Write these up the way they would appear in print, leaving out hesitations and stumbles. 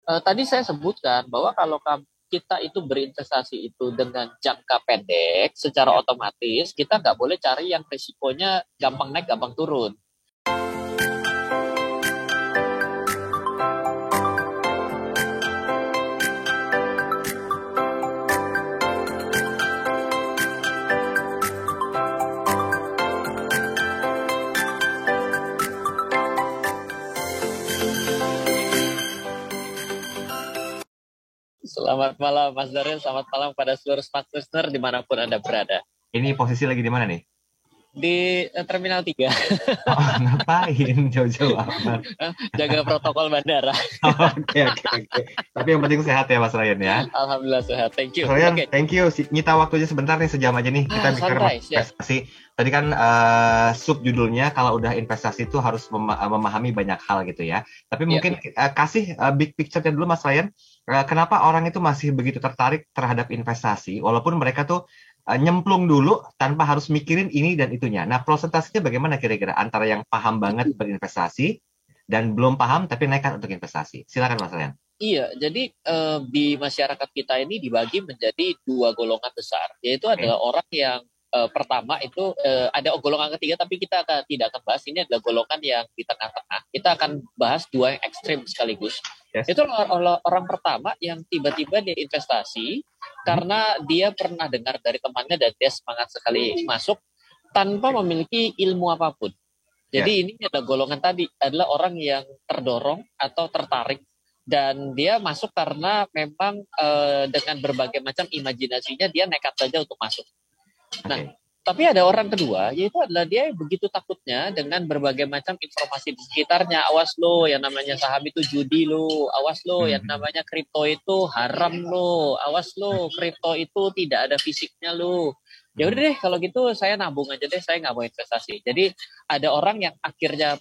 Tadi saya sebutkan bahwa kalau kita itu berinvestasi itu dengan jangka pendek, secara Ya. otomatis kita nggak boleh cari yang risikonya gampang naik, gampang turun. Selamat malam Mas Daril, selamat malam pada seluruh smart listener dimanapun Anda berada. Ini posisi lagi di mana nih? Di Terminal 3, Oh, ngapain jauh-jauh amat? jaga protokol bandara. Oke, oke, oke. Tapi yang penting sehat ya Mas Ryan ya. Alhamdulillah sehat, thank you. Mas Ryan, Oke, thank you. Nyita waktunya sebentar nih, sejam aja nih. Kita bicara santai, mengenai siap. investasi. Tadi kan sub judulnya kalau udah investasi itu harus memahami banyak hal gitu ya. Tapi Ya. mungkin kasih big picture-nya dulu Mas Ryan. Kenapa orang itu masih begitu tertarik terhadap investasi walaupun mereka tuh nyemplung dulu tanpa harus mikirin ini dan itunya. Nah, prosentasenya bagaimana kira-kira antara yang paham banget berinvestasi dan belum paham tapi nekat untuk investasi? Silakan Mas Ryan. Iya, jadi di masyarakat kita ini dibagi menjadi dua golongan besar, yaitu Oke. adalah orang yang pertama itu ada golongan ketiga, tapi kita tidak akan bahas. Ini adalah golongan yang di tengah-tengah. Kita akan bahas dua yang ekstrim sekaligus. Yes. Itu orang pertama yang tiba-tiba dia investasi karena dia pernah dengar dari temannya dan dia semangat sekali masuk tanpa memiliki ilmu apapun. Jadi Yes. ini adalah golongan tadi, adalah orang yang terdorong atau tertarik dan dia masuk karena memang dengan berbagai macam imajinasinya dia nekat saja untuk masuk. Nah, Oke. tapi ada orang kedua, yaitu adalah dia yang begitu takutnya dengan berbagai macam informasi di sekitarnya. Awas lo, yang namanya saham itu judi lo. Awas lo, yang Mhm. namanya kripto itu haram lo. Awas lo, kripto itu tidak ada fisiknya lo. Ya udah Mhm. deh, kalau gitu saya nabung aja deh, saya nggak mau investasi. Jadi ada orang yang akhirnya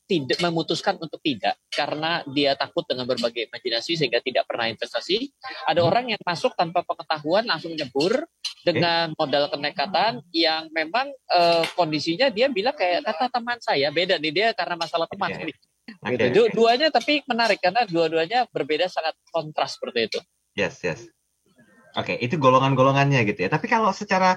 tidak memutuskan untuk tidak karena dia takut dengan berbagai imajinasi sehingga tidak pernah investasi. Ada Mhm. orang yang masuk tanpa pengetahuan langsung nyebur Oke. dengan modal kenekatan yang memang kondisinya dia bilang kayak kata teman saya, beda nih dia karena masalah teman Oke. nih. Oke. Gitu. Duanya tapi menarik karena dua-duanya berbeda, sangat kontras seperti itu. Yes, yes. Oke, itu golongan-golongannya gitu ya. Tapi kalau secara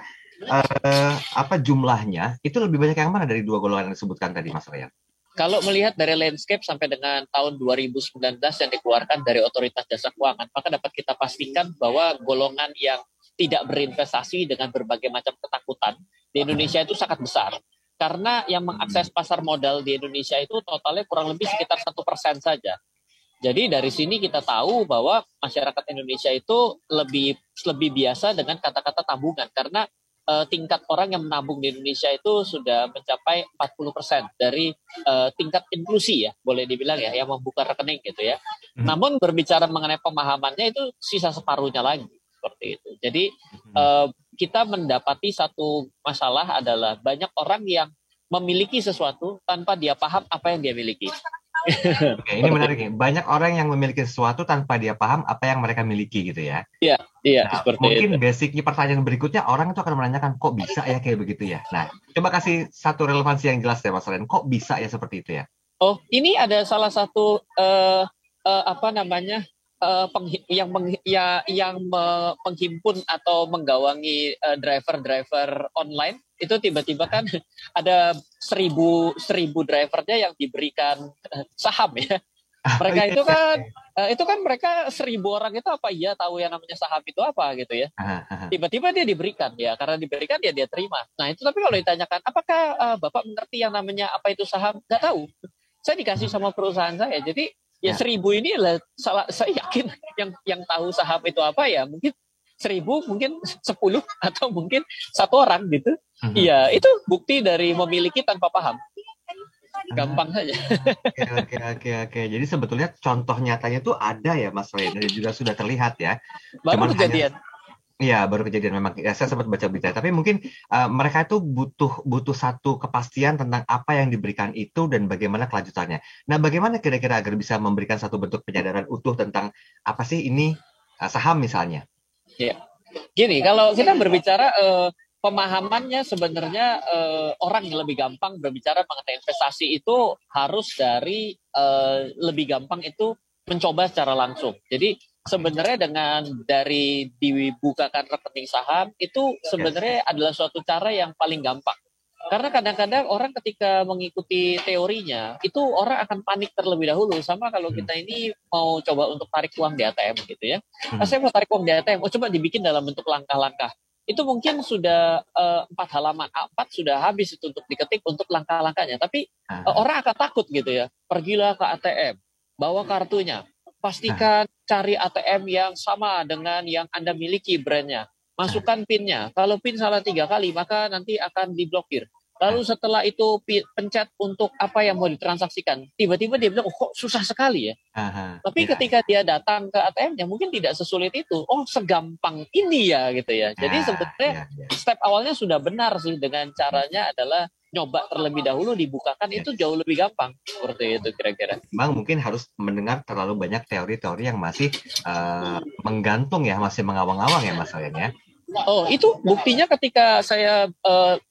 apa jumlahnya, itu lebih banyak yang mana dari dua golongan yang disebutkan tadi, Mas Ryan? Kalau melihat dari landscape sampai dengan tahun 2019 yang dikeluarkan dari Otoritas Jasa Keuangan, maka dapat kita pastikan bahwa golongan yang tidak berinvestasi dengan berbagai macam ketakutan di Indonesia itu sangat besar. Karena yang mengakses pasar modal di Indonesia itu totalnya kurang lebih sekitar 1% saja. Jadi dari sini kita tahu bahwa masyarakat Indonesia itu lebih biasa dengan kata-kata tabungan karena tingkat orang yang menabung di Indonesia itu sudah mencapai 40% dari tingkat inklusi ya, boleh dibilang ya, yang membuka rekening gitu ya. Mhm. Namun berbicara mengenai pemahamannya itu sisa separuhnya lagi seperti itu. Jadi Mhm. kita mendapati satu masalah adalah banyak orang yang memiliki sesuatu tanpa dia paham apa yang dia miliki. Oke, ini menarik nih. Banyak orang yang memiliki sesuatu tanpa dia paham apa yang mereka miliki gitu ya. Iya, iya Nah, seperti itu. mungkin basicnya pertanyaan berikutnya orang itu akan menanyakan kok bisa ya kayak begitu ya. Nah, coba kasih satu relevansi yang jelas ya Mas Ren. Kok bisa ya seperti itu ya? Oh, ini ada salah satu apa namanya penghimpun atau menggawangi driver-driver online itu tiba-tiba kan ada seribu drivernya yang diberikan saham ya. Oh Mereka iya, itu iya. kan mereka 1.000 orang itu apa iya tahu yang namanya saham itu apa gitu ya. Ah, ah, ah. Tiba-tiba dia diberikan ya, karena diberikan ya dia terima. Nah itu, tapi kalau ditanyakan apakah Bapak mengerti yang namanya apa itu saham, nggak tahu. Saya dikasih sama perusahaan saya, jadi ya Ya. 1.000 ini lah saya yakin yang tahu saham itu apa ya mungkin 1.000, mungkin 10 atau mungkin satu orang gitu. Mhm. Iya itu bukti dari memiliki tanpa paham, Ah, gampang saja. oke, oke, oke, oke. Jadi sebetulnya contoh nyatanya tuh ada ya Mas Ren, dan juga sudah terlihat ya. Baru Cuman hanya kejadian. iya, baru kejadian memang. Ya, saya sempat baca berita. Tapi mungkin mereka itu butuh butuh satu kepastian tentang apa yang diberikan itu dan bagaimana kelanjutannya. Nah, bagaimana kira-kira agar bisa memberikan satu bentuk penyadaran utuh tentang apa sih ini saham misalnya? Ya. Gini, kalau kita berbicara pemahamannya sebenarnya orang yang lebih gampang berbicara mengenai investasi itu harus dari lebih gampang itu mencoba secara langsung. Jadi sebenarnya dengan dari dibukakan rekening saham itu sebenarnya adalah suatu cara yang paling gampang. Karena kadang-kadang orang ketika mengikuti teorinya, itu orang akan panik terlebih dahulu. Sama kalau kita ini mau coba untuk tarik uang di ATM gitu ya. Saya mau tarik uang di ATM, coba dibikin dalam bentuk langkah-langkah. Itu mungkin sudah 4 halaman A4 sudah habis itu untuk diketik untuk langkah-langkahnya. Tapi orang akan takut gitu ya. Pergilah ke ATM, bawa kartunya, pastikan cari ATM yang sama dengan yang Anda miliki brandnya. Masukkan PIN-nya. Kalau PIN salah 3 kali, maka nanti akan diblokir. Lalu setelah itu pencet untuk apa yang mau ditransaksikan. Tiba-tiba dia bilang, kok susah sekali ya. Tapi ketika dia datang ke ATM-nya, mungkin tidak sesulit itu. Oh, segampang ini ya gitu ya. Jadi sebenarnya step awalnya sudah benar sih. Dengan caranya adalah nyoba terlebih dahulu, dibukakan itu jauh lebih gampang. Seperti itu kira-kira. Bang mungkin harus mendengar terlalu banyak teori-teori yang masih menggantung ya, masih mengawang-awang ya Mas Ryan ya. Oh, itu buktinya ketika saya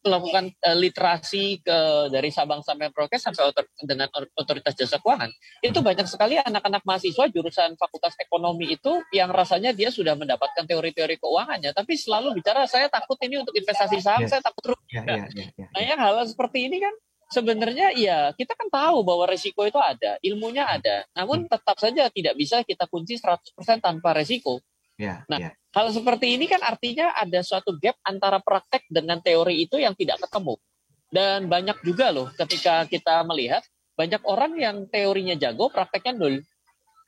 melakukan literasi dari Sabang sampai Merauke sampai dengan otoritas jasa keuangan. Itu banyak sekali anak-anak mahasiswa jurusan Fakultas Ekonomi itu yang rasanya dia sudah mendapatkan teori-teori keuangannya, tapi selalu bicara saya takut ini untuk investasi saham, saya takut rugi. Nah, yang hal seperti ini kan sebenarnya ya kita kan tahu bahwa resiko itu ada, ilmunya ada. Namun tetap saja tidak bisa kita kunci 100% tanpa resiko. Hal seperti ini kan artinya ada suatu gap antara praktek dengan teori itu yang tidak ketemu. Dan banyak juga loh ketika kita melihat banyak orang yang teorinya jago, prakteknya nol.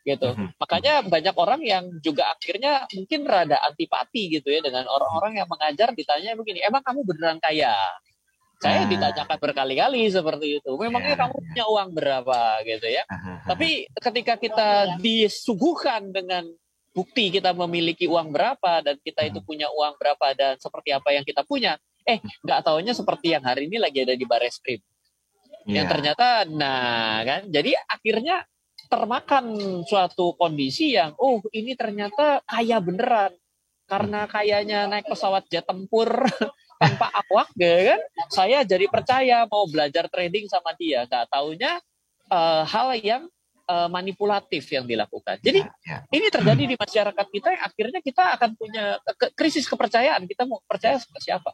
Gitu. Makanya banyak orang yang juga akhirnya mungkin rada antipati gitu ya dengan orang-orang yang mengajar ditanya begini, emang kamu beneran kaya? Saya ditanyakan berkali-kali seperti itu. Memangnya kamu punya uang berapa gitu ya? Tapi ketika kita disuguhkan dengan bukti kita memiliki uang berapa dan kita itu punya uang berapa dan seperti apa yang kita punya, nggak taunya seperti yang hari ini lagi ada di Barreskrim. Yang ternyata, nah kan, jadi akhirnya termakan suatu kondisi yang, ini ternyata kaya beneran. Karena kayanya naik pesawat jet tempur tanpa awak, ya kan? Saya jadi percaya mau belajar trading sama dia. Nggak taunya hal yang manipulatif yang dilakukan. Jadi ini terjadi di masyarakat kita yang akhirnya kita akan punya krisis kepercayaan. Kita mau percaya sama siapa?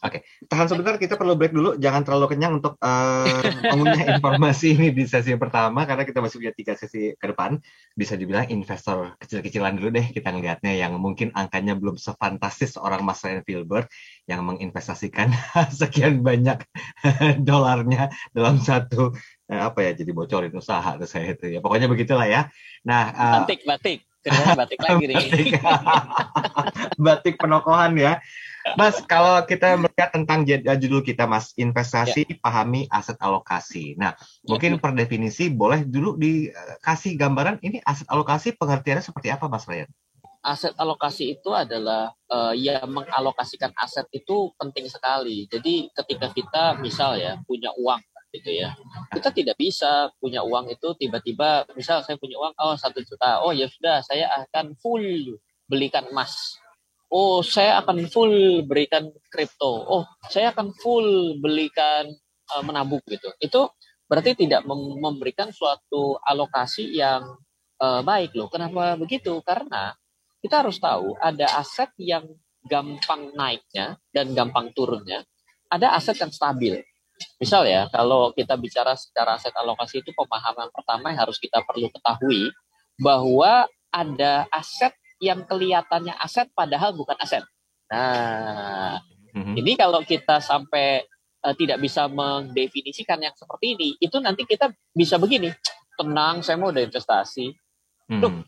Oke, tahan sebentar, kita perlu break dulu. Jangan terlalu kenyang untuk mengunyah informasi ini di sesi pertama, karena kita masih punya 3 sesi ke depan. Bisa dibilang investor kecil-kecilan dulu deh kita ngelihatnya, yang mungkin angkanya belum sefantastis orang Mas Ryan Filbert yang menginvestasikan sekian banyak dolarnya dalam satu jadi bocorin usaha tuh saya itu ya. Pokoknya begitulah ya. Nah, batik. Kerjanya batik lagi nih. Batik penokohan ya. Mas, kalau kita melihat tentang judul kita, Mas, investasi, pahami aset alokasi. Nah, mungkin per definisi boleh dulu dikasih gambaran ini aset alokasi pengertiannya seperti apa, Mas Ryan? Aset alokasi itu adalah mengalokasikan aset itu penting sekali. Jadi ketika kita misal ya punya uang gitu ya, kita tidak bisa punya uang itu tiba-tiba, misal saya punya uang 1 juta, ya sudah saya akan full belikan emas. Saya akan full berikan kripto. Saya akan full belikan menabung gitu. Itu berarti tidak memberikan suatu alokasi yang baik loh. Kenapa begitu? Karena kita harus tahu ada aset yang gampang naiknya dan gampang turunnya. Ada aset yang stabil. Misal ya, kalau kita bicara secara aset alokasi itu pemahaman pertama yang harus kita perlu ketahui bahwa ada aset yang kelihatannya aset padahal bukan aset. Nah, ini kalau kita sampai tidak bisa mendefinisikan yang seperti ini, itu nanti kita bisa begini, tenang, saya mau udah investasi.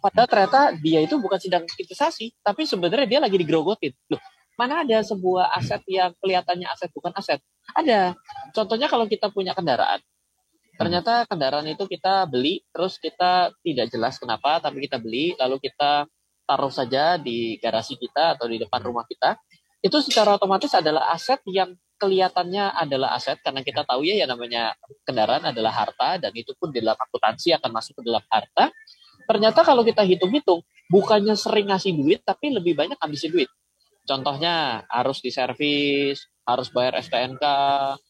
Padahal ternyata dia itu bukan sedang investasi, tapi sebenarnya dia lagi digerogotin. Mana ada sebuah aset yang kelihatannya aset bukan aset? Ada. Contohnya kalau kita punya kendaraan. Ternyata kendaraan itu kita beli, terus kita tidak jelas kenapa, tapi kita beli, lalu kita taruh saja di garasi kita atau di depan rumah kita, itu secara otomatis adalah aset yang kelihatannya adalah aset, karena kita tahu ya namanya kendaraan adalah harta, dan itu pun di dalam akuntansi akan masuk ke dalam harta. Ternyata kalau kita hitung-hitung, bukannya sering ngasih duit, tapi lebih banyak habisin duit. Contohnya harus diservis, harus bayar STNK,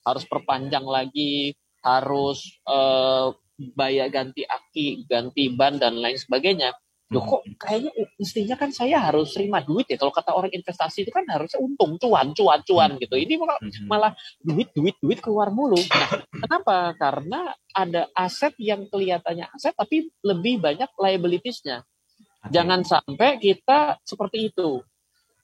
harus perpanjang lagi, harus bayar ganti aki, ganti ban dan lain sebagainya. Loh kok kayaknya mestinya kan saya harus terima duit ya. Kalau kata orang investasi itu kan harusnya untung, cuan gitu. Ini malah duit keluar mulu. Nah, kenapa? Karena ada aset yang kelihatannya aset tapi lebih banyak liabilities-nya. Jangan sampai kita seperti itu.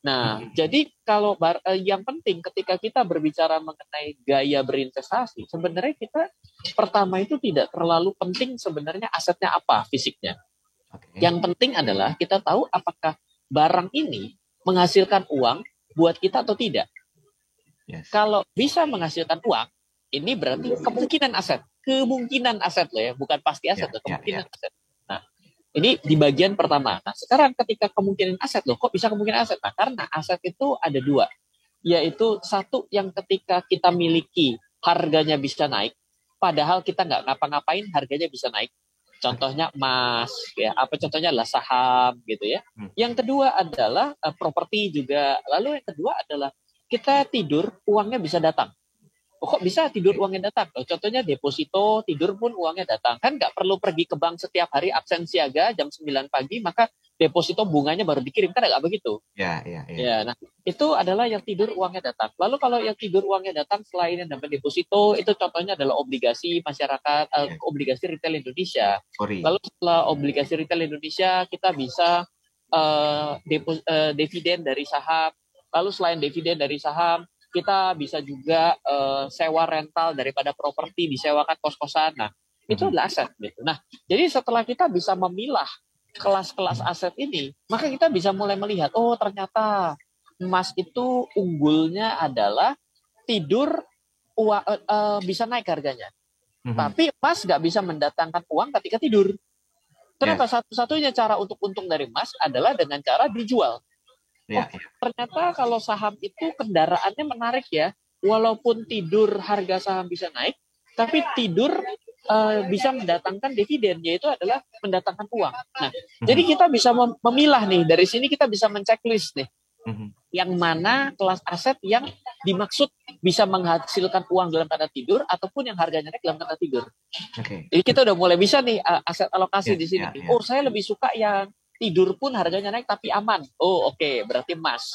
Nah, jadi kalau yang penting ketika kita berbicara mengenai gaya berinvestasi, sebenarnya kita pertama itu tidak terlalu penting sebenarnya asetnya apa fisiknya. Yang penting adalah kita tahu apakah barang ini menghasilkan uang buat kita atau tidak. Kalau bisa menghasilkan uang, ini berarti kemungkinan aset loh ya, bukan pasti aset, kemungkinan aset. Nah, ini di bagian pertama. Nah, sekarang ketika kemungkinan aset loh, kok bisa kemungkinan aset? Nah, karena aset itu ada dua, yaitu satu yang ketika kita miliki harganya bisa naik, padahal kita nggak ngapa-ngapain harganya bisa naik. Contohnya emas, ya. Apa contohnya adalah saham, gitu ya. Yang kedua adalah properti juga. Lalu yang kedua adalah kita tidur, uangnya bisa datang. Kok bisa tidur uangnya datang? Contohnya deposito, tidur pun uangnya datang. Kan nggak perlu pergi ke bank setiap hari absen siaga jam 9 pagi, maka deposito bunganya baru dikirim. Kan nggak begitu. Ya. Nah, itu adalah yang tidur uangnya datang. Lalu kalau yang tidur uangnya datang selain yang dapat deposito, itu contohnya adalah obligasi masyarakat, obligasi retail Indonesia. Lalu setelah obligasi retail Indonesia, kita bisa dividen dari saham. Lalu selain dividen dari saham, kita bisa juga sewa rental daripada properti, disewakan kos-kosan. Nah, itu adalah aset. Gitu. Nah, jadi setelah kita bisa memilah kelas-kelas aset ini, maka kita bisa mulai melihat, oh ternyata emas itu unggulnya adalah tidur bisa naik harganya. Tapi emas nggak bisa mendatangkan uang ketika tidur. Kenapa? Satu-satunya cara untuk untung dari emas adalah dengan cara dijual. Ternyata kalau saham itu kendaraannya menarik ya. Walaupun tidur harga saham bisa naik, tapi tidur bisa mendatangkan dividen, yaitu adalah mendatangkan uang. Nah, jadi kita bisa memilah nih. Dari sini kita bisa menceklis nih. Yang mana kelas aset yang dimaksud bisa menghasilkan uang dalam tanda tidur ataupun yang harganya naik dalam tanda tidur. Jadi kita udah mulai bisa nih aset alokasi di sini. Oh, saya lebih suka yang tidur pun harganya naik tapi aman. Oh, oke, berarti emas.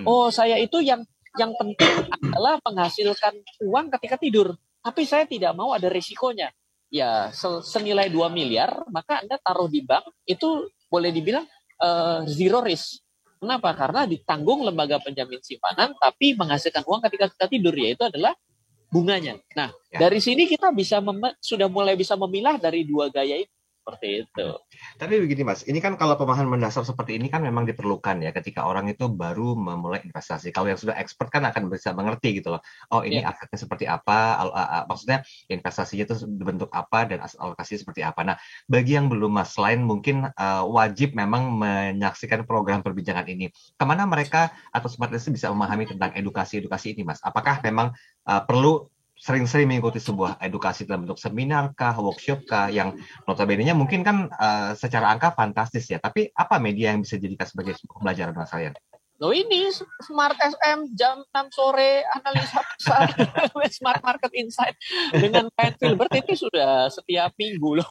Oh, saya itu yang penting adalah menghasilkan uang ketika tidur. Tapi saya tidak mau ada risikonya. Ya, senilai 2 miliar, maka Anda taruh di bank, itu boleh dibilang zero risk. Kenapa? Karena ditanggung lembaga penjamin simpanan, tapi menghasilkan uang ketika kita tidur, yaitu adalah bunganya. Nah, dari sini kita sudah mulai bisa memilah dari dua gaya itu. Seperti itu. Tapi begini Mas, ini kan kalau pemahaman mendasar seperti ini kan memang diperlukan ya ketika orang itu baru memulai investasi. Kalau yang sudah expert kan akan bisa mengerti gitu loh. Oh ini asetnya seperti apa, maksudnya investasinya itu bentuk apa dan alokasinya seperti apa. Nah bagi yang belum Mas, selain mungkin wajib memang menyaksikan program perbincangan ini, kemana mereka atau smart listener bisa memahami tentang edukasi-edukasi ini Mas? Apakah memang perlu sering-sering mengikuti sebuah edukasi dalam bentuk seminar kah, workshop kah, yang notabene-nya mungkin kan secara angka fantastis ya, tapi apa media yang bisa dijadikan sebagai pembelajaran Mas Ryan? Loh ini Smart SM jam 6 sore analisa pasar Smart Market Insight dengan Pat Filbert itu sudah setiap minggu loh.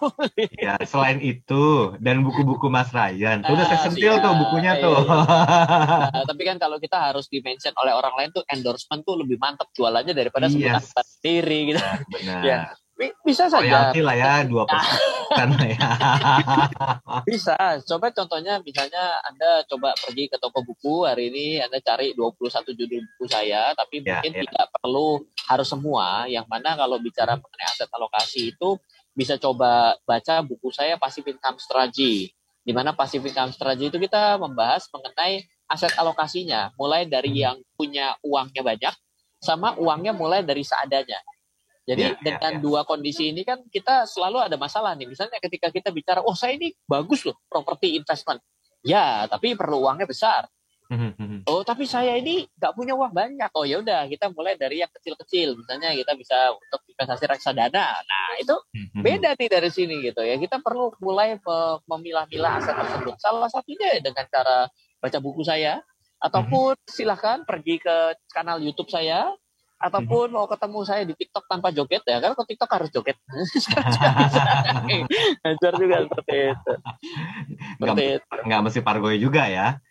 Ya, selain itu dan buku-buku Mas Ryan, udah saya sentil tuh bukunya tuh. Nah, tapi kan kalau kita harus di-mention oleh orang lain tuh endorsement tuh lebih mantap jualannya daripada sebutan sendiri gitu. Benar. Ya. Bisa saja. Royalti lah ya 2% ya. Bisa. Coba contohnya misalnya Anda coba pergi ke toko buku hari ini, Anda cari 21 judul buku saya, tapi mungkin tidak perlu harus semua. Yang mana kalau bicara mengenai aset alokasi itu bisa coba baca buku saya Passive Income Strategy. Di mana Passive Income Strategy itu kita membahas mengenai aset alokasinya, mulai dari yang punya uangnya banyak sama uangnya mulai dari seadanya. Jadi dengan dua kondisi ini kan kita selalu ada masalah nih. Misalnya ketika kita bicara, oh saya ini bagus loh properti investment. Ya, tapi perlu uangnya besar. Oh, tapi saya ini nggak punya uang banyak. Oh ya udah, kita mulai dari yang kecil-kecil. Misalnya kita bisa untuk investasi reksadana. Nah itu beda nih dari sini gitu ya. Kita perlu mulai memilah-milah aset tersebut. Salah satunya dengan cara baca buku saya, ataupun silahkan pergi ke kanal YouTube saya. ataupun mau ketemu saya di TikTok tanpa joget ya, kan ke TikTok harus joget. Sekarang juga bisa. Ngajar juga seperti itu. Seperti itu. Nggak mesti pargoy juga ya.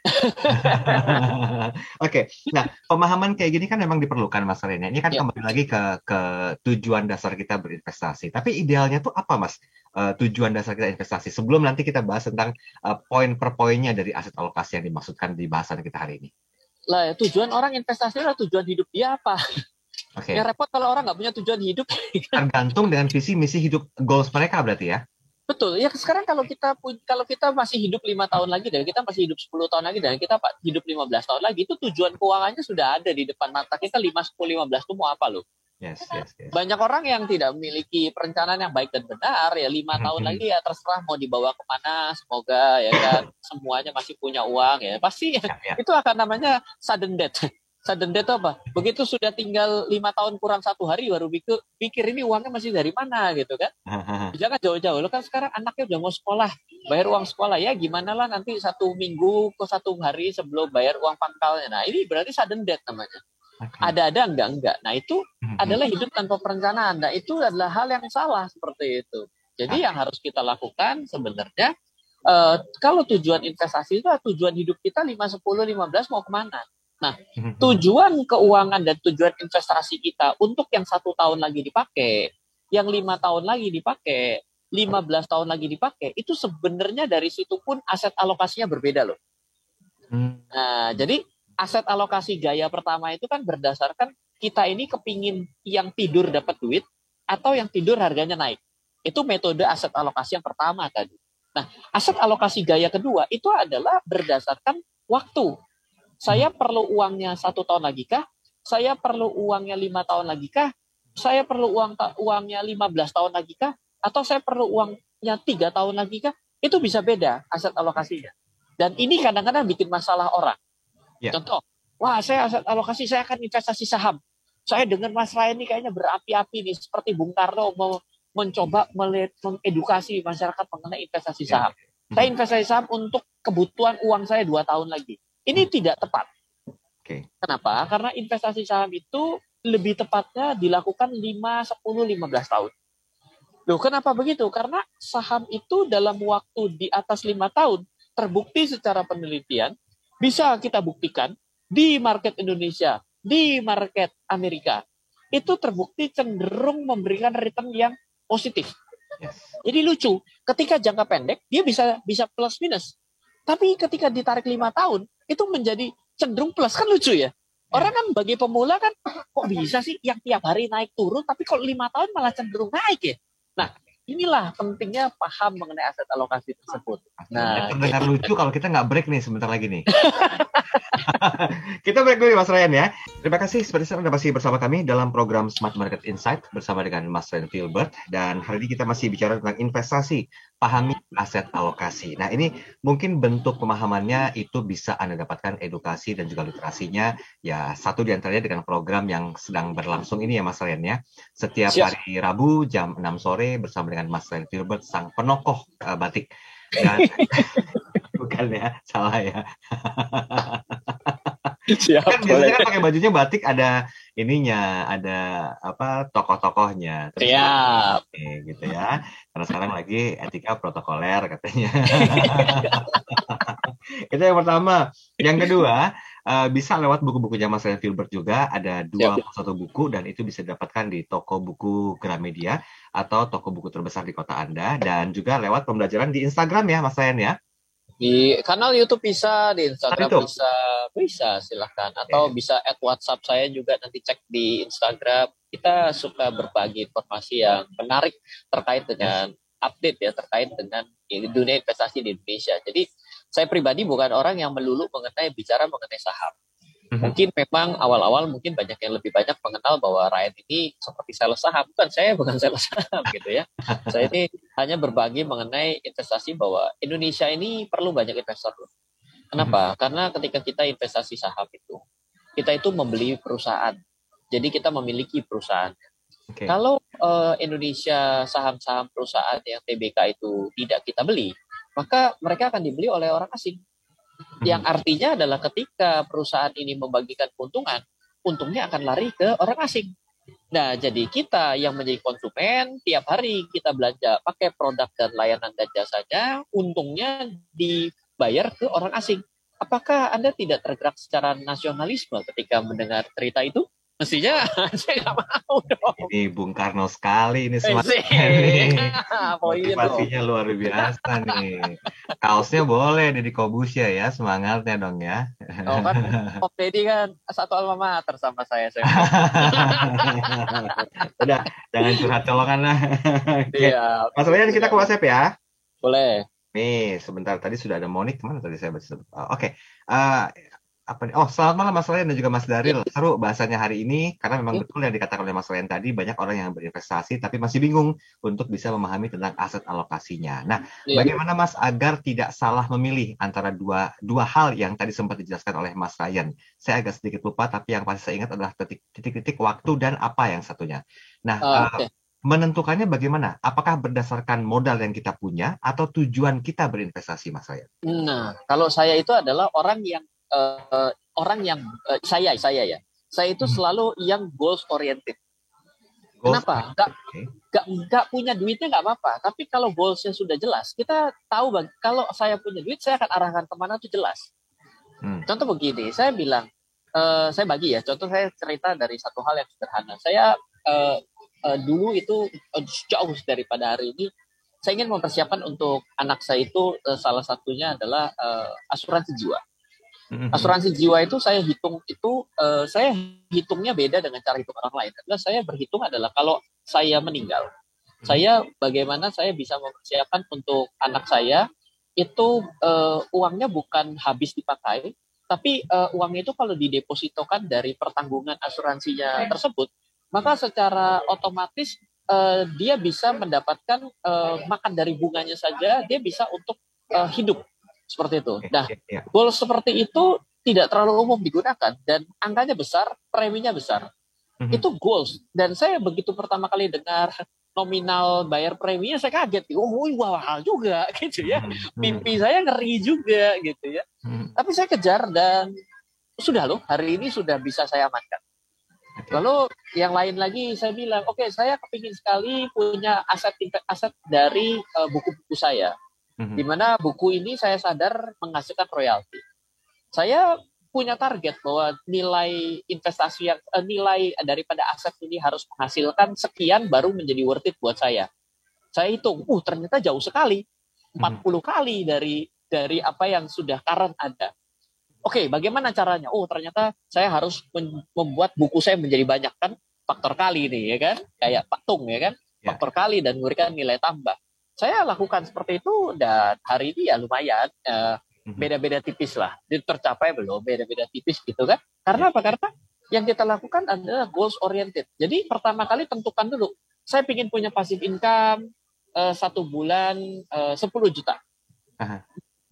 Oke, nah pemahaman kayak gini kan memang diperlukan Mas Rene. Ini kan kembali lagi ke tujuan dasar kita berinvestasi. Tapi idealnya tuh apa Mas? Tujuan dasar kita investasi. Sebelum nanti kita bahas tentang poin per poinnya dari aset alokasi yang dimaksudkan di bahasan kita hari ini. Lah, tujuan orang investasi adalah tujuan hidup dia apa? Okay. Yang repot kalau orang nggak punya tujuan hidup. Tergantung dengan visi misi hidup goals mereka berarti ya. Betul. Ya sekarang kalau kita masih hidup 5 tahun lagi dan kita masih hidup 10 tahun lagi dan kita hidup 15 tahun lagi, itu tujuan keuangannya sudah ada di depan mata kita. 5, 10, 15 itu mau apa loh? Yes. Banyak orang yang tidak memiliki perencanaan yang baik dan benar, ya 5 tahun lagi ya terserah mau dibawa kemana, semoga ya kan semuanya masih punya uang ya. Pasti itu akan namanya sudden death. Sudden death apa? Begitu sudah tinggal 5 tahun kurang 1 hari baru pikir ini uangnya masih dari mana gitu kan. Jangan jauh-jauh. Lo kan sekarang anaknya udah mau sekolah, bayar uang sekolah ya gimana lah nanti 1 minggu ke 1 hari sebelum bayar uang pangkalnya. Nah ini berarti sudden death namanya. Ada enggak. Nah itu adalah hidup tanpa perencanaan. Nah itu adalah hal yang salah seperti itu. Jadi yang harus kita lakukan sebenarnya kalau tujuan investasi itu tujuan hidup kita 5, 10, 15 mau kemana. Nah tujuan keuangan dan tujuan investasi kita untuk yang 1 tahun lagi dipakai, yang 5 tahun lagi dipakai, 15 tahun lagi dipakai, itu sebenarnya dari situ pun aset alokasinya berbeda loh. Nah jadi aset alokasi gaya pertama itu kan berdasarkan kita ini kepingin yang tidur dapat duit atau yang tidur harganya naik. Itu metode aset alokasi yang pertama tadi. Nah, aset alokasi gaya kedua itu adalah berdasarkan waktu. Saya perlu uangnya 1 tahun lagi kah? Saya perlu uangnya 5 tahun lagi kah? Saya perlu uangnya 15 tahun lagi kah? Atau saya perlu uangnya 3 tahun lagi kah? Itu bisa beda aset alokasinya. Dan ini kadang-kadang bikin masalah orang. Contoh, wah saya aset alokasi, saya akan investasi saham. Saya dengan Mas Ryan ini kayaknya berapi-api nih, seperti Bung Karno mau mencoba mengedukasi masyarakat mengenai investasi saham. Saya investasi saham untuk kebutuhan uang saya 2 tahun lagi. Ini tidak tepat. Kenapa? Karena investasi saham itu lebih tepatnya dilakukan 5, 10, 15 tahun. Loh, kenapa begitu? Karena saham itu dalam waktu di atas 5 tahun terbukti secara penelitian bisa kita buktikan di market Indonesia, di market Amerika, itu terbukti cenderung memberikan return yang positif. Jadi lucu, ketika jangka pendek dia bisa plus minus, tapi ketika ditarik 5 tahun itu menjadi cenderung plus, kan lucu ya. Orang kan bagi pemula kan kok bisa sih yang tiap hari naik turun, tapi kalau 5 tahun malah cenderung naik ya. Nah inilah pentingnya paham mengenai aset alokasi tersebut. Nah, terdengar lucu kalau kita nggak break nih sebentar lagi nih. Kita break dulu Mas Ryan ya. Terima kasih seperti Anda masih bersama kami dalam program Smart Market Insight bersama dengan Mas Ryan Filbert, dan hari ini kita masih bicara tentang investasi, pahami aset alokasi. Nah ini mungkin bentuk pemahamannya itu bisa Anda dapatkan edukasi dan juga literasinya ya, satu diantaranya dengan program yang sedang berlangsung ini ya Mas Ryan ya. Setiap hari Rabu jam 6 sore bersama dengan Mas Ryan Filbert, sang penokoh batik. Dan bukan ya, salah ya. Siap, kan biasanya kan pakai bajunya batik, ada ininya, ada apa tokoh-tokohnya. Siap. Gitu ya. Karena sekarang lagi etika protokoler katanya. Itu yang pertama. Yang kedua, bisa lewat buku-bukunya Mas Ryan Filbert juga, ada 21 buku dan itu bisa didapatkan di toko buku Gramedia atau toko buku terbesar di kota Anda, dan juga lewat pembelajaran di Instagram ya Mas Ryan ya. Di kanal YouTube bisa, di Instagram bisa silahkan, atau bisa add WhatsApp saya juga, nanti cek di Instagram. Kita suka berbagi informasi yang menarik terkait dengan update ya, terkait dengan dunia investasi di Indonesia. Jadi saya pribadi bukan orang yang melulu bicara mengenai saham. Mungkin memang awal-awal mungkin banyak yang lebih banyak mengenal bahwa Ryan ini seperti sales saham. Saya bukan sales saham gitu ya. Saya ini hanya berbagi mengenai investasi, bahwa Indonesia ini perlu banyak investor. Kenapa? Karena ketika kita investasi saham itu, kita itu membeli perusahaan. Jadi kita memiliki perusahaan. Kalau Indonesia saham-saham perusahaan yang TBK itu tidak kita beli, maka mereka akan dibeli oleh orang asing. Yang artinya adalah ketika perusahaan ini membagikan keuntungan, untungnya akan lari ke orang asing. Nah, jadi kita yang menjadi konsumen, tiap hari kita belanja pakai produk dan layanan dan jasanya, untungnya dibayar ke orang asing. Apakah Anda tidak tergerak secara nasionalisme ketika mendengar cerita itu? Mestinya saya nggak mau dong. Ini Bung Karno sekali ini Eh, semangatnya sih. nih. Poin dong. Motivasinya luar biasa nih. Kaosnya boleh Deddy Kobusya ya, semangatnya dong ya. Oh kan, Om Deddy kan satu alma mater sama saya. Udah, jangan curhat colongan lah. Oke. Iya, Mas Ryan, kita ke WhatsApp ya. boleh. Nih, sebentar tadi sudah ada Monik. Kemana tadi saya baca? Oke. Eh, apa nih? Oh, selamat malam Mas Ryan dan juga Mas Daril. Seru bahasanya hari ini karena memang betul yang dikatakan oleh Mas Ryan tadi, banyak orang yang berinvestasi tapi masih bingung untuk bisa memahami tentang aset alokasinya. Nah, bagaimana Mas agar tidak salah memilih antara dua hal yang tadi sempat dijelaskan oleh Mas Ryan? Saya agak sedikit lupa tapi yang pasti saya ingat adalah titik-titik waktu dan apa yang satunya. Nah, menentukannya bagaimana? Apakah berdasarkan modal yang kita punya atau tujuan kita berinvestasi, Mas Ryan? Nah, kalau saya itu adalah orang yang saya ya. Saya itu selalu yang goals oriented. Kenapa? Nggak punya duitnya nggak apa-apa. Tapi kalau goalsnya sudah jelas, kita tahu kalau saya punya duit, saya akan arahkan kemana itu jelas. Contoh begini, saya bilang, saya bagi ya. Contoh saya cerita dari satu hal yang sederhana. Saya dulu itu jauh daripada hari ini, saya ingin mempersiapkan untuk anak saya itu salah satunya adalah asuransi jiwa. Asuransi jiwa itu saya hitungnya beda dengan cara hitung orang lain. Adalah saya berhitung adalah kalau saya meninggal, saya bagaimana saya bisa mempersiapkan untuk anak saya itu uangnya bukan habis dipakai, tapi uangnya itu kalau didepositokan dari pertanggungan asuransinya tersebut, maka secara otomatis dia bisa mendapatkan makan dari bunganya saja, dia bisa untuk hidup. Seperti itu. Nah, goal seperti itu tidak terlalu umum digunakan dan angkanya besar, preminya besar. Itu goals. Dan saya begitu pertama kali dengar nominal bayar preminya, saya kaget. Mahal juga gitu ya. Mimpi saya ngeri juga gitu ya. Tapi saya kejar dan sudah loh, hari ini sudah bisa saya amankan. Lalu yang lain lagi saya bilang, oke, saya kepingin sekali punya aset dari buku-buku saya. Di mana buku ini saya sadar menghasilkan royalti. Saya punya target bahwa nilai investasi nilai daripada aset ini harus menghasilkan sekian baru menjadi worth it buat saya. Saya hitung, ternyata jauh sekali, 40 kali dari apa yang sudah current ada. Oke, bagaimana caranya? Ternyata saya harus membuat buku saya menjadi banyak, kan faktor kali nih, ya kan? Kayak patung, ya kan? Faktor kali dan memberikan nilai tambah. Saya lakukan seperti itu dan hari ini ya lumayan beda-beda tipis lah. Tercapai belum? Beda-beda tipis gitu kan? Karena apa? Karena yang kita lakukan adalah goals oriented. Jadi pertama kali tentukan dulu. Saya ingin punya passive income 1 bulan 10 juta.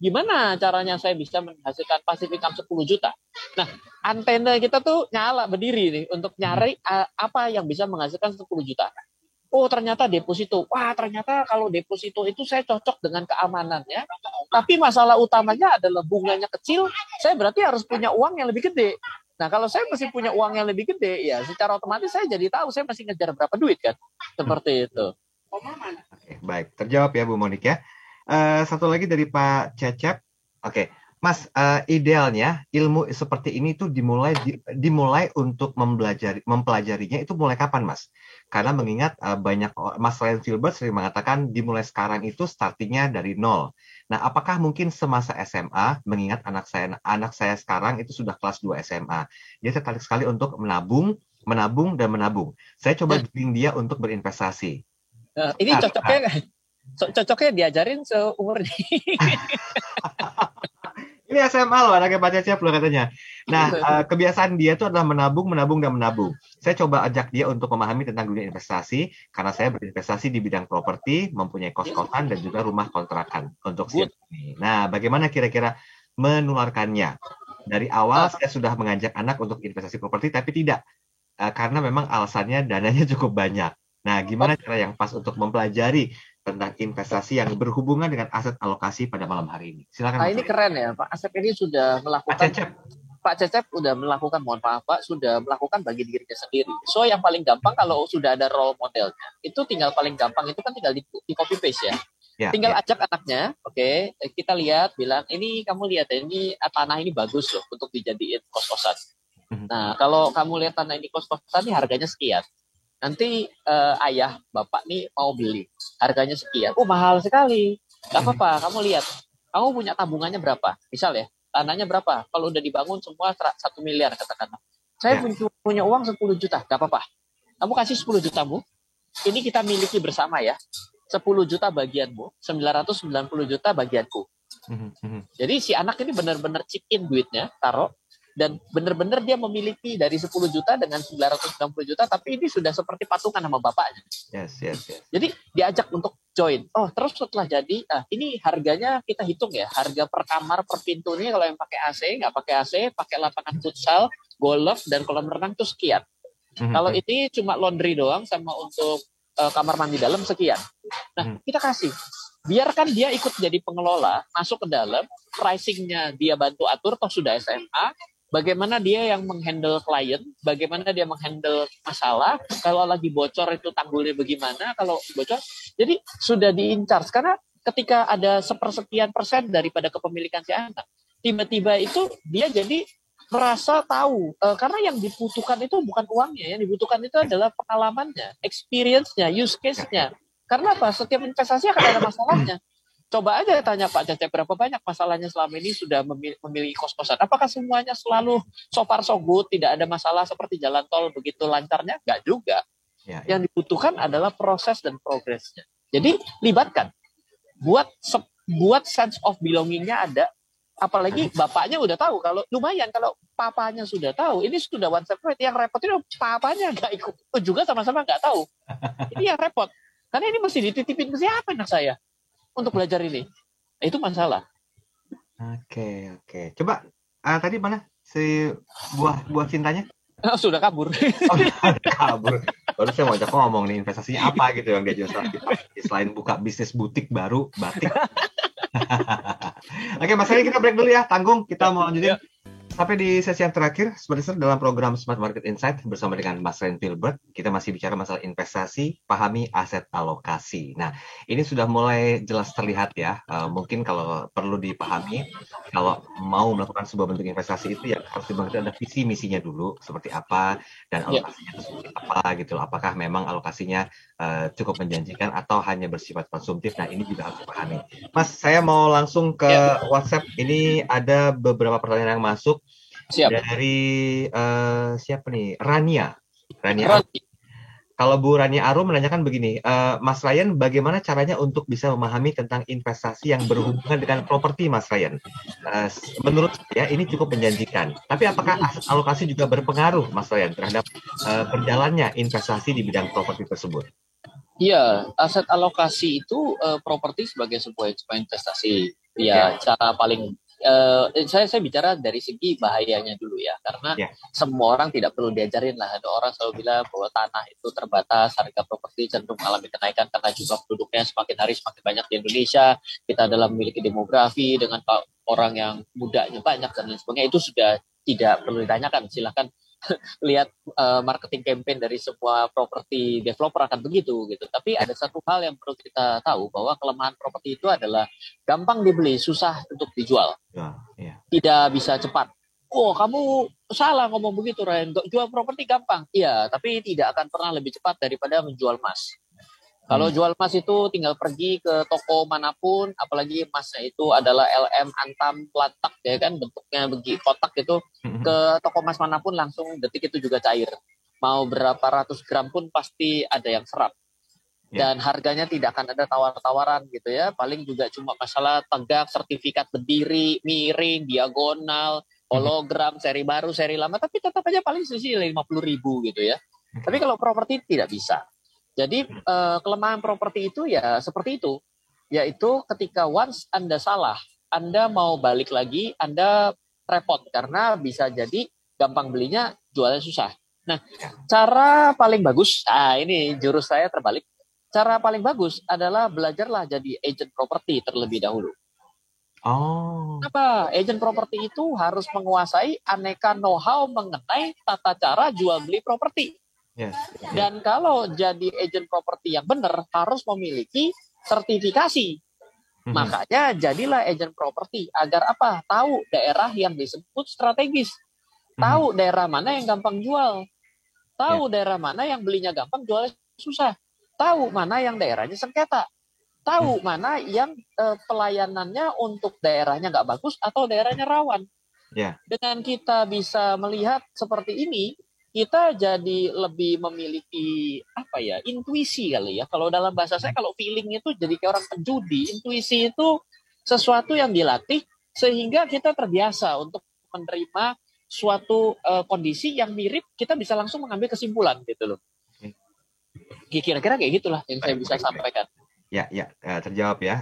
Gimana caranya saya bisa menghasilkan passive income 10 juta? Nah, antena kita tuh nyala berdiri nih untuk nyari apa yang bisa menghasilkan 10 juta. Ternyata deposito. Wah, ternyata kalau deposito itu saya cocok dengan keamanannya. Tapi masalah utamanya adalah bunganya kecil. Saya berarti harus punya uang yang lebih gede. Nah, kalau saya masih punya uang yang lebih gede, ya secara otomatis saya jadi tahu saya masih ngejar berapa duit kan. Seperti itu. Oke, baik. Terjawab ya Bu Monik ya. Satu lagi dari Pak Cecep. Oke. Mas, idealnya ilmu seperti ini tuh dimulai untuk mempelajarinya itu mulai kapan, Mas? Karena mengingat banyak Mas Ryan Filbert sering mengatakan dimulai sekarang itu startingnya dari nol. Nah, apakah mungkin semasa SMA, mengingat anak saya sekarang itu sudah kelas 2 SMA, dia tertarik sekali untuk menabung. Saya coba bimbing dia untuk berinvestasi. Ini cocoknya diajarin seumur ini. Ini SMA loh, anaknya Pak Cecep loh katanya. Nah, kebiasaan dia itu adalah menabung. Saya coba ajak dia untuk memahami tentang dunia investasi, karena saya berinvestasi di bidang properti, mempunyai kos-kosan dan juga rumah kontrakan untuk siap ini. Nah, bagaimana kira-kira menularkannya? Dari awal saya sudah mengajak anak untuk investasi properti, tapi tidak. Karena memang alasannya dananya cukup banyak. Nah, gimana cara yang pas untuk mempelajari tentang investasi yang berhubungan dengan aset alokasi pada malam hari ini? Silakan. Ini keren ya, Pak Asep ini sudah melakukan. Pak Cecep udah melakukan, mohon maaf Pak, sudah melakukan bagi dirinya sendiri. So yang paling gampang kalau sudah ada role modelnya, itu tinggal paling gampang itu kan tinggal di copy paste ya. Tinggal ajak anaknya, oke, kita lihat, bilang, ini kamu lihat ya, ini tanah ini bagus loh untuk dijadiin kos-kosan. Nah, kalau kamu lihat tanah ini kos-kosan ini harganya sekian. Nanti ayah, bapak nih mau beli, harganya sekian. Oh, mahal sekali. Gak apa-apa, kamu lihat. Kamu punya tabungannya berapa? Misal ya, tanahnya berapa? Kalau udah dibangun semua 1 miliar katakanlah. Saya punya uang 10 juta, gak apa-apa. Kamu kasih 10 jutamu, ini kita miliki bersama ya. 10 juta bagianmu, 990 juta bagianku. Jadi si anak ini benar-benar chip in duitnya, taruh, dan benar-benar dia memiliki dari 10 juta dengan 990 juta, tapi ini sudah seperti patungan sama bapaknya. Yes. Jadi diajak untuk join. Oh, terus setelah jadi, ini harganya kita hitung ya, harga per kamar, per pintu ini kalau yang pakai AC, nggak pakai AC, pakai lapangan futsal, golf, dan kolam renang itu sekian. Kalau ini cuma laundry doang sama untuk kamar mandi dalam sekian. Nah, kita kasih. Biarkan dia ikut jadi pengelola, masuk ke dalam, pricingnya dia bantu atur, toh sudah SMA, bagaimana dia yang menghandle klien, bagaimana dia menghandle masalah, kalau lagi bocor itu tanggulnya bagaimana, kalau bocor. Jadi sudah di-in-charge, karena ketika ada sepersekian persen daripada kepemilikan si anak, tiba-tiba itu dia jadi merasa tahu, karena yang dibutuhkan itu bukan uangnya, yang dibutuhkan itu adalah pengalamannya, experience-nya, use case-nya. Karena apa? Setiap investasi akan ada masalahnya. Coba aja tanya Pak Cecep, berapa banyak masalahnya selama ini sudah memiliki kos-kosan. Apakah semuanya selalu so far so good, tidak ada masalah seperti jalan tol begitu lancarnya? Enggak juga. Yang dibutuhkan adalah proses dan progresnya. Jadi libatkan. Buat sense of belonging-nya ada. Apalagi bapaknya udah tahu, kalau lumayan kalau papanya sudah tahu, ini sudah one step right. Yang repot itu papanya nggak ikut juga, sama-sama nggak tahu. Ini yang repot, karena ini mesti dititipin ke siapa anak saya untuk belajar ini. Itu masalah. Oke. Coba tadi mana si buah cintanya? Sudah kabur. Kabur. Baru saya mau ajak ngomong nih, investasinya apa gitu yang dia jual selain buka bisnis butik baru batik. Oke, Mas Ryan, kita break dulu ya. Tanggung, kita mau lanjutin. Sampai di sesi yang terakhir, sebenarnya dalam program Smart Market Insight bersama dengan Mas Ryan Filbert, kita masih bicara masalah investasi, pahami aset alokasi. Nah, ini sudah mulai jelas terlihat ya. Mungkin kalau perlu dipahami, kalau mau melakukan sebuah bentuk investasi itu ya harus dimengerti ada visi misinya dulu seperti apa, dan alokasinya itu seperti apa gitu. Apakah memang alokasinya cukup menjanjikan atau hanya bersifat konsumtif? Nah, ini juga harus dipahami. Mas, saya mau langsung ke WhatsApp. Ini ada beberapa pertanyaan yang masuk. Siap. Dari siapa nih? Rania. Kalau Bu Rania Arum menanyakan begini, Mas Ryan, bagaimana caranya untuk bisa memahami tentang investasi yang berhubungan dengan properti, Mas Ryan? Menurut saya ini cukup menjanjikan. Tapi apakah aset alokasi juga berpengaruh, Mas Ryan, terhadap berjalannya investasi di bidang properti tersebut? Iya, aset alokasi itu properti sebagai sebuah investasi. Ya, cara paling saya bicara dari segi bahayanya dulu ya, karena semua orang tidak perlu diajarin lah. Ada orang selalu bilang bahwa tanah itu terbatas, harga properti cenderung mengalami kenaikan karena jumlah penduduknya semakin hari semakin banyak di Indonesia. Kita adalah memiliki demografi dengan orang yang mudanya banyak dan lain sebagainya. Itu sudah tidak perlu ditanyakan. Silahkan lihat marketing campaign dari semua properti developer akan begitu gitu. Tapi ada satu hal yang perlu kita tahu, bahwa kelemahan properti itu adalah gampang dibeli, susah untuk dijual. Tidak bisa cepat. Oh, kamu salah ngomong begitu, Ryan. Jual properti gampang. Iya, tapi tidak akan pernah lebih cepat daripada menjual emas. Kalau jual emas itu tinggal pergi ke toko manapun, apalagi emasnya itu adalah LM Antam Platak ya kan, bentuknya begi kotak itu, ke toko emas manapun langsung detik itu juga cair. Mau berapa ratus gram pun pasti ada yang serap. Dan harganya tidak akan ada tawar-tawaran gitu ya. Paling juga cuma masalah tegak, sertifikat berdiri, miring, diagonal, hologram, seri baru, seri lama, tapi tetap aja paling selisih 50.000 gitu ya. Tapi kalau properti tidak bisa. Jadi kelemahan properti itu ya seperti itu, yaitu ketika once Anda salah, Anda mau balik lagi, Anda repot karena bisa jadi gampang belinya, jualnya susah. Nah, cara paling bagus, ini jurus saya terbalik. Cara paling bagus adalah belajarlah jadi agent properti terlebih dahulu. Oh, Apa? Agent properti itu harus menguasai aneka know-how mengenai tata cara jual beli properti. yes, yes. Dan kalau jadi agent properti yang benar, harus memiliki sertifikasi. Mhm, Makanya jadilah agent properti agar apa? Tahu daerah yang disebut strategis, mhm, tahu daerah mana yang gampang jual, ya, tahu daerah mana yang belinya gampang, jualnya susah, tahu mana yang daerahnya sengketa, mhm, tahu mana yang pelayanannya untuk daerahnya nggak bagus atau daerahnya rawan. ya, Dengan kita bisa melihat seperti ini, kita jadi lebih memiliki apa ya, intuisi kali ya. Kalau dalam bahasa saya, kalau feeling itu jadi kayak orang penjudi. Intuisi itu sesuatu yang dilatih sehingga kita terbiasa untuk menerima suatu kondisi yang mirip, kita bisa langsung mengambil kesimpulan gitu loh. oke. Kira-kira kayak gitulah yang saya Baik, bisa baik, baik. sampaikan. Ya, ya, terjawab ya.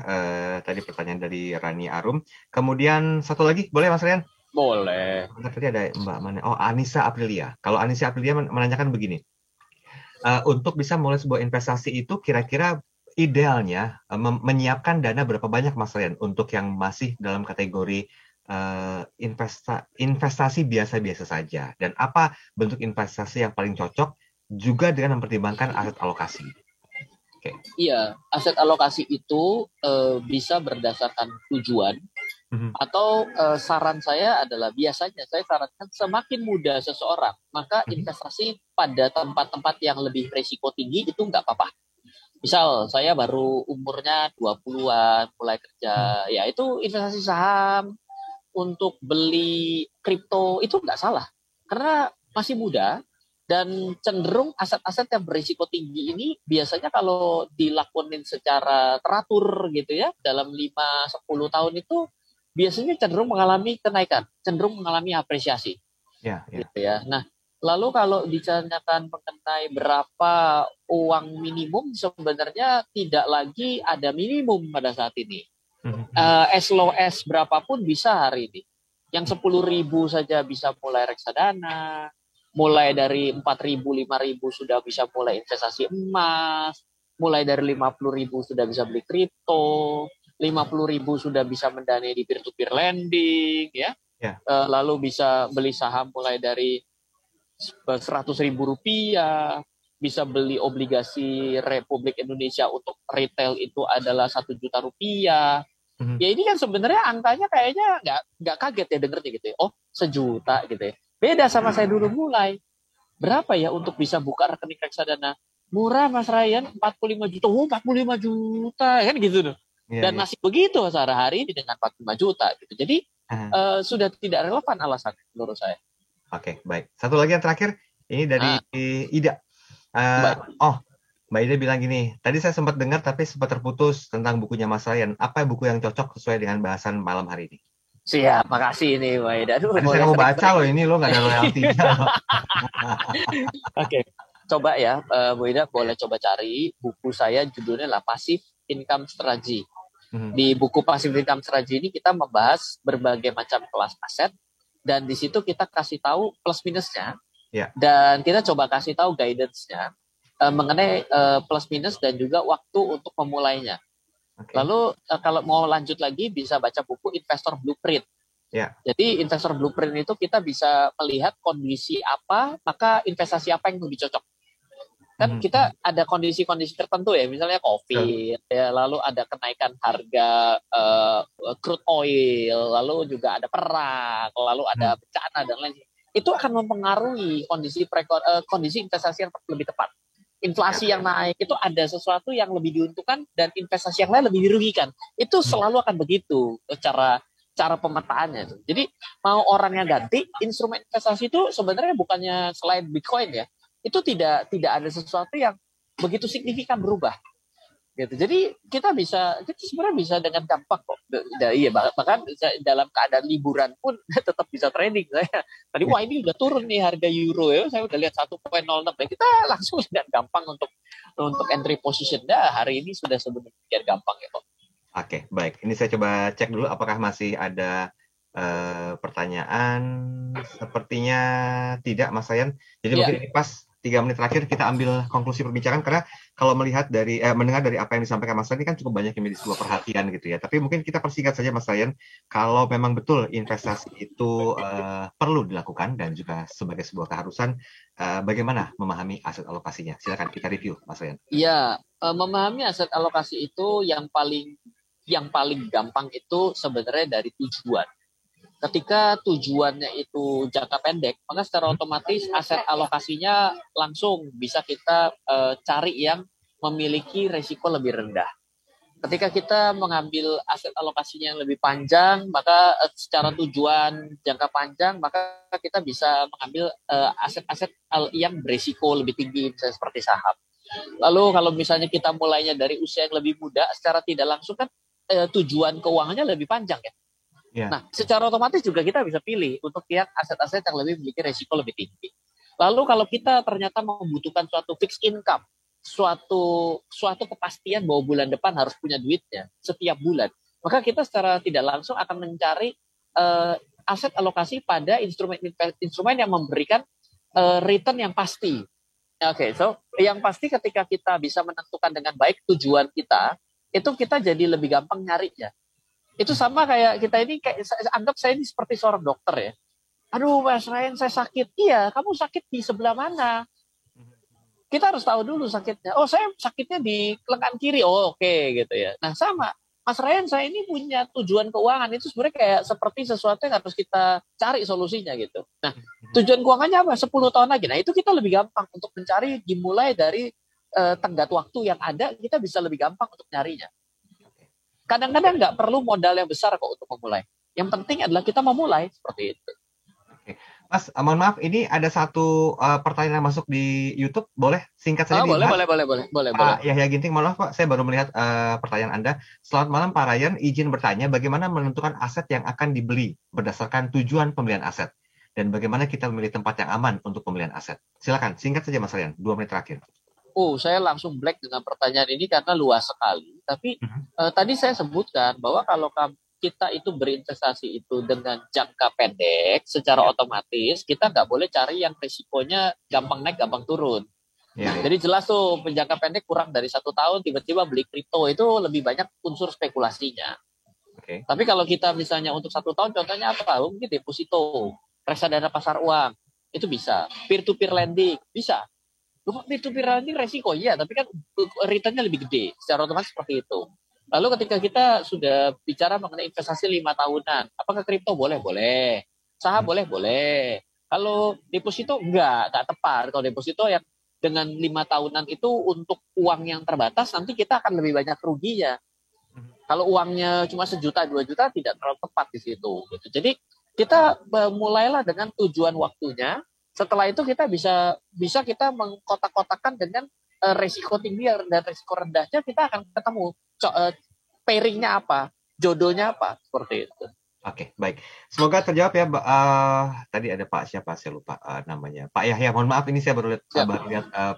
Tadi pertanyaan dari Rani Arum. Kemudian satu lagi, boleh Mas Rian? Boleh. Bentar, tadi ada Mbak mana? Oh, Anissa Aprilia. Kalau Anissa Aprilia menanyakan begini, untuk bisa mulai sebuah investasi itu kira-kira idealnya menyiapkan dana berapa banyak Mas Rian untuk yang masih dalam kategori investasi biasa-biasa saja, dan apa bentuk investasi yang paling cocok juga dengan mempertimbangkan aset alokasi. Oke. Iya, aset alokasi itu bisa berdasarkan tujuan. Mhm, Atau saran saya adalah, biasanya saya sarankan semakin muda seseorang, maka mhm, investasi pada tempat-tempat yang lebih risiko tinggi itu nggak apa-apa. Misal saya baru umurnya 20-an mulai mhm, kerja, ya itu investasi saham untuk beli kripto itu nggak salah. Karena masih muda dan cenderung aset-aset yang berisiko tinggi ini biasanya kalau dilakukan secara teratur gitu ya, dalam 5-10 tahun itu biasanya cenderung mengalami kenaikan, cenderung mengalami apresiasi ya, ya. gitu ya. Nah, lalu kalau ditanyakan mengenai berapa uang minimum, sebenarnya tidak lagi ada minimum pada saat ini. Mhm, mhm, As low as berapapun bisa hari ini. Yang 10.000 saja bisa mulai reksadana, mulai dari 4.000, 5.000 sudah bisa mulai investasi emas, mulai dari 50.000 sudah bisa beli kripto, 50.000 sudah bisa mendanai di peer-to-peer lending, ya. ya. Lalu bisa beli saham mulai dari 100.000 rupiah, bisa beli obligasi Republik Indonesia untuk retail itu adalah 1 juta rupiah. Mhm, Ya ini kan sebenarnya angkanya kayaknya nggak kaget ya dengernya gitu ya. Oh, 1 juta gitu ya. Beda sama saya dulu mulai. Berapa ya untuk bisa buka rekening reksadana? Murah Mas Ryan, 45 juta. Oh, 45 juta kan gitu loh. iya, Dan iya. masih begitu sehari-hari ini dengan 45 juta gitu. Jadi Ah, sudah tidak relevan alasannya menurut saya. oke, baik. Satu lagi yang terakhir, ini dari Nah, Ida. Eh, baik. oh, Mbak Ida bilang gini, tadi saya sempat dengar tapi sempat terputus tentang bukunya Mas Ryan. Apa buku yang cocok sesuai dengan bahasan malam hari ini? Siap, makasih nih Mbak Ida. Aduh, Tadi saya boleh nggak mau baca sering-sering loh, nih. ini lo nggak ada royaltinya loh. Oke, coba ya, Bu Ida boleh coba cari buku saya, judulnya lah Passive Income Strategy. Mhm, Di buku Passive Income Strategy ini kita membahas berbagai macam kelas aset, dan di situ kita kasih tahu plus minusnya, ya, dan kita coba kasih tahu guidance-nya mengenai plus minus dan juga waktu untuk memulainya. oke, Lalu kalau mau lanjut lagi bisa baca buku Investor Blueprint. ya, Jadi investor blueprint itu kita bisa melihat kondisi apa, maka investasi apa yang lebih cocok. Kan mhm, mhm. kita ada kondisi-kondisi tertentu ya, misalnya Betul. COVID, ya, lalu ada kenaikan harga crude oil, lalu juga ada perang, lalu Mhm, ada bencana dan lain. Itu akan mempengaruhi kondisi investasi yang lebih tepat. ya, Inflasi yang naik itu ada sesuatu yang lebih diuntungkan dan investasi yang lain lebih dirugikan. Itu mhm, selalu akan begitu cara cara pemetaannya. Jadi mau orangnya ganti, instrumen investasi itu sebenarnya bukannya selain Bitcoin ya, itu tidak ada sesuatu yang begitu signifikan berubah gitu. Jadi kita sebenarnya bisa dengan gampang kok. Iya, bahkan dalam keadaan liburan pun tetap bisa trading saya. Tadi ya. wah ini udah turun nih harga euro ya, saya udah lihat 1,06 ya. Kita langsung dengan gampang untuk entry position. Dah hari ini sudah sedemikian gampang ya kok. Oke, baik. Ini saya coba cek dulu apakah masih ada pertanyaan. Sepertinya tidak, Mas Ryan. Jadi mungkin Iya, ini pas 3 menit terakhir kita ambil konklusi perbincangan, karena kalau mendengar dari apa yang disampaikan Mas Ryan ini kan cukup banyak yang menjadi sebuah perhatian gitu ya. Tapi mungkin kita persingkat saja Mas Ryan, kalau memang betul investasi itu perlu dilakukan dan juga sebagai sebuah keharusan, bagaimana memahami aset alokasinya? Silakan kita review Mas Ryan. Iya, memahami aset alokasi itu yang paling gampang itu sebenarnya dari tujuan. Ketika tujuannya itu jangka pendek, maka secara otomatis aset alokasinya langsung bisa kita cari yang memiliki risiko lebih rendah. Ketika kita mengambil aset alokasinya yang lebih panjang, maka secara tujuan jangka panjang, maka kita bisa mengambil aset-aset yang berisiko lebih tinggi, misalnya seperti saham. Lalu kalau misalnya kita mulainya dari usia yang lebih muda, secara tidak langsung kan tujuan keuangannya lebih panjang ya. Yeah. Nah, secara otomatis juga kita bisa pilih untuk yang aset-aset yang lebih memiliki risiko lebih tinggi. Lalu kalau kita ternyata membutuhkan suatu fixed income, suatu kepastian bahwa bulan depan harus punya duitnya setiap bulan, maka kita secara tidak langsung akan mencari aset alokasi pada instrumen yang memberikan return yang pasti. Oke, so yang pasti ketika kita bisa menentukan dengan baik tujuan kita, itu kita jadi lebih gampang nyarinya. Itu sama kayak kita ini, anggap saya ini seperti seorang dokter ya. Aduh Mas Ryan, saya sakit. Iya, kamu sakit di sebelah mana? Kita harus tahu dulu sakitnya. Oh, saya sakitnya di lengan kiri. Oh, oke, gitu ya. Nah, sama. Mas Ryan, saya ini punya tujuan keuangan. Itu sebenarnya kayak seperti sesuatu yang harus kita cari solusinya gitu. Nah, tujuan keuangannya apa? 10 tahun lagi. Nah, itu kita lebih gampang untuk mencari, dimulai dari tenggat waktu yang ada, kita bisa lebih gampang untuk nyarinya. Kadang-kadang nggak perlu modal yang besar kok untuk memulai. Yang penting adalah kita memulai seperti itu. Oke. Mas, mohon maaf, ini ada satu pertanyaan yang masuk di YouTube. Boleh singkat saja? Boleh. Pak Yahya Ginting, mohon maaf Pak, saya baru melihat pertanyaan Anda. Selamat malam Pak Ryan, izin bertanya bagaimana menentukan aset yang akan dibeli berdasarkan tujuan pembelian aset? Dan bagaimana kita memilih tempat yang aman untuk pembelian aset? Silakan, singkat saja Mas Ryan, 2 menit terakhir. Saya langsung blank dengan pertanyaan ini karena luas sekali. Tapi tadi saya sebutkan bahwa kalau kita itu berinvestasi itu dengan jangka pendek, secara otomatis kita nggak boleh cari yang risikonya gampang naik, gampang turun. Ya. Jadi jelas tuh jangka pendek kurang dari 1 tahun tiba-tiba beli kripto itu lebih banyak unsur spekulasinya. Okay. Tapi kalau kita misalnya untuk 1 tahun, contohnya apa? Mungkin deposito, reksadana pasar uang, itu bisa. Peer-to-peer lending, bisa. Peer-to-peer lending resiko, iya, tapi kan return-nya lebih gede. Secara otomatis seperti itu. Lalu ketika kita sudah bicara mengenai investasi 5 tahunan, apakah kripto boleh? Boleh. Saham boleh. Kalau deposito enggak tepat. Kalau deposito yang dengan 5 tahunan itu untuk uang yang terbatas, nanti kita akan lebih banyak ruginya. Kalau uangnya cuma 1 juta, 2 juta, tidak terlalu tepat di situ. Gitu. Jadi kita mulailah dengan tujuan waktunya. Setelah itu kita bisa kita mengkotak-kotakan dengan risiko tinggi dan risiko rendahnya, kita akan ketemu pairing-nya apa, jodohnya apa, seperti itu. Oke, baik. Semoga terjawab ya. Tadi ada Pak siapa, saya lupa namanya. Pak Yahya, mohon maaf ini saya baru lihat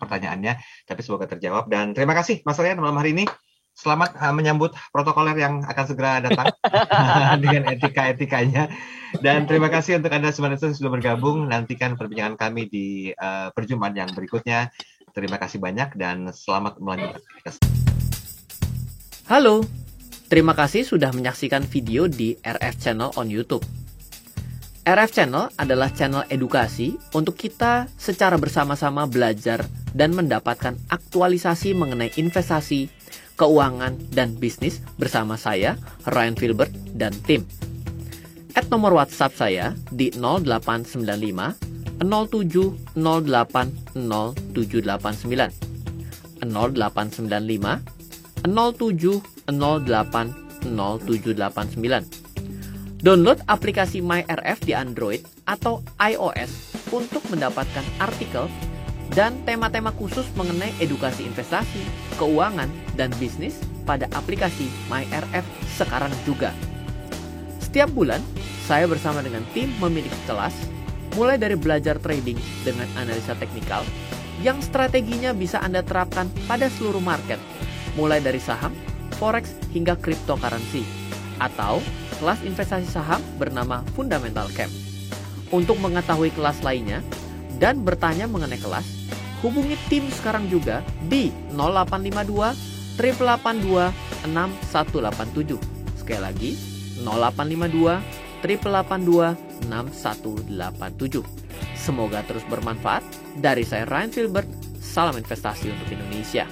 pertanyaannya, tapi semoga terjawab. Dan terima kasih Mas Ryan malam hari ini. Selamat menyambut protokoler yang akan segera datang dengan etika-etikanya. Dan terima kasih untuk Anda semua yang sudah bergabung. Nantikan perbincangan kami di perjumpaan yang berikutnya. Terima kasih banyak dan selamat melanjutkan. Halo, terima kasih sudah menyaksikan video di RF Channel on YouTube. RF Channel adalah channel edukasi untuk kita secara bersama-sama belajar dan mendapatkan aktualisasi mengenai investasi, keuangan, dan bisnis bersama saya, Ryan Filbert, dan tim. Add nomor WhatsApp saya di 0895 07 08 0789 0895 07 08 0789. Download aplikasi MyRF di Android atau iOS untuk mendapatkan artikel dan tema-tema khusus mengenai edukasi investasi, keuangan, dan bisnis pada aplikasi MyRF sekarang juga. Setiap bulan, saya bersama dengan tim memiliki kelas, mulai dari belajar trading dengan analisa teknikal, yang strateginya bisa Anda terapkan pada seluruh market, mulai dari saham, forex, hingga cryptocurrency, atau kelas investasi saham bernama Fundamental Camp. Untuk mengetahui kelas lainnya dan bertanya mengenai kelas, hubungi tim sekarang juga di 0852 882 6187. Sekali lagi 0852 882 6187. Semoga terus bermanfaat. Dari saya Ryan Filbert, salam investasi untuk Indonesia.